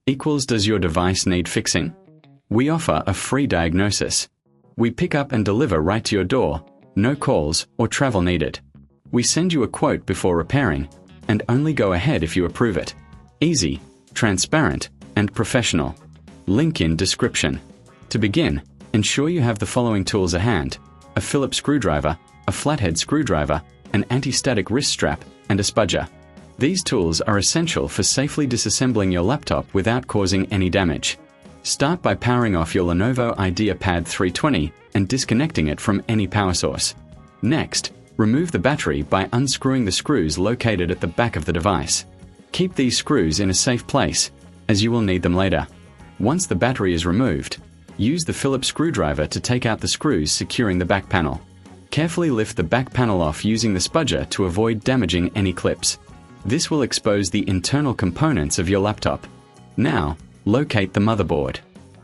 equals does your device need fixing? We offer a free diagnosis. We pick up and deliver right to your door, no calls or travel needed. We send you a quote before repairing, and only go ahead if you approve it. Easy, transparent, and professional. Link in description. To begin, ensure you have the following tools at hand: a Phillips screwdriver, a flathead screwdriver, an anti-static wrist strap, and a spudger. These tools are essential for safely disassembling your laptop without causing any damage. Start by powering off your Lenovo IdeaPad 320 and disconnecting it from any power source. Next, remove the battery by unscrewing the screws located at the back of the device. Keep these screws in a safe place, as you will need them later. Once the battery is removed, use the Phillips screwdriver to take out the screws securing the back panel. Carefully lift the back panel off using the spudger to avoid damaging any clips. This will expose the internal components of your laptop. Now, locate the motherboard.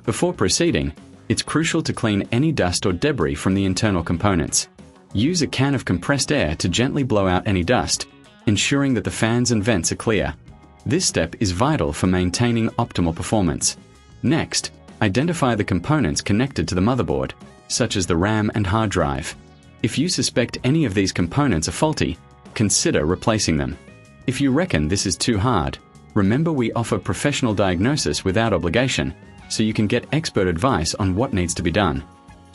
Before proceeding, it's crucial to clean any dust or debris from the internal components. Use a can of compressed air to gently blow out any dust, ensuring that the fans and vents are clear. This step is vital for maintaining optimal performance. Next, identify the components connected to the motherboard, such as the RAM and hard drive. If you suspect any of these components are faulty, consider replacing them. If you reckon this is too hard, remember we offer professional diagnosis without obligation, so you can get expert advice on what needs to be done.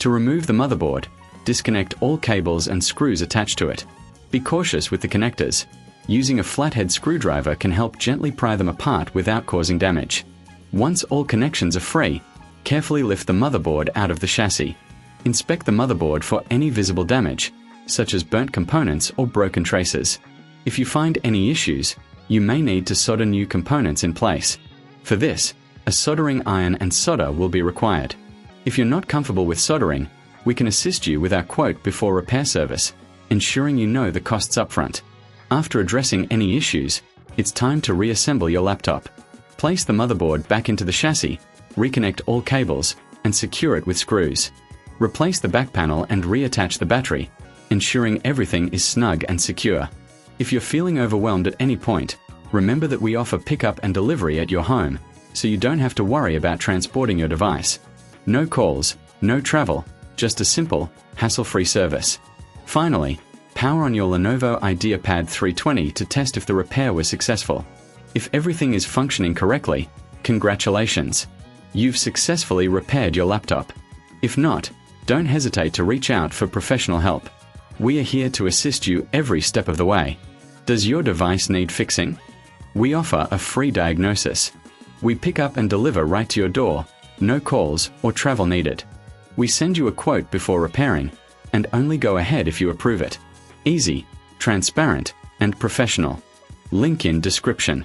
To remove the motherboard, disconnect all cables and screws attached to it. Be cautious with the connectors. Using a flathead screwdriver can help gently pry them apart without causing damage. Once all connections are free, carefully lift the motherboard out of the chassis. Inspect the motherboard for any visible damage, such as burnt components or broken traces. If you find any issues, you may need to solder new components in place. For this, a soldering iron and solder will be required. If you're not comfortable with soldering, we can assist you with our quote before repair service, ensuring you know the costs upfront. After addressing any issues, it's time to reassemble your laptop. Place the motherboard back into the chassis, reconnect all cables, and secure it with screws. Replace the back panel and reattach the battery, ensuring everything is snug and secure. If you're feeling overwhelmed at any point, remember that we offer pickup and delivery at your home, so you don't have to worry about transporting your device. No calls, no travel, just a simple, hassle-free service. Finally, power on your Lenovo IdeaPad 320 to test if the repair was successful. If everything is functioning correctly, congratulations! You've successfully repaired your laptop. If not, don't hesitate to reach out for professional help. We are here to assist you every step of the way. Does your device need fixing? We offer a free diagnosis. We pick up and deliver right to your door, no calls or travel needed. We send you a quote before repairing, and only go ahead if you approve it. Easy, transparent, and professional. Link in description.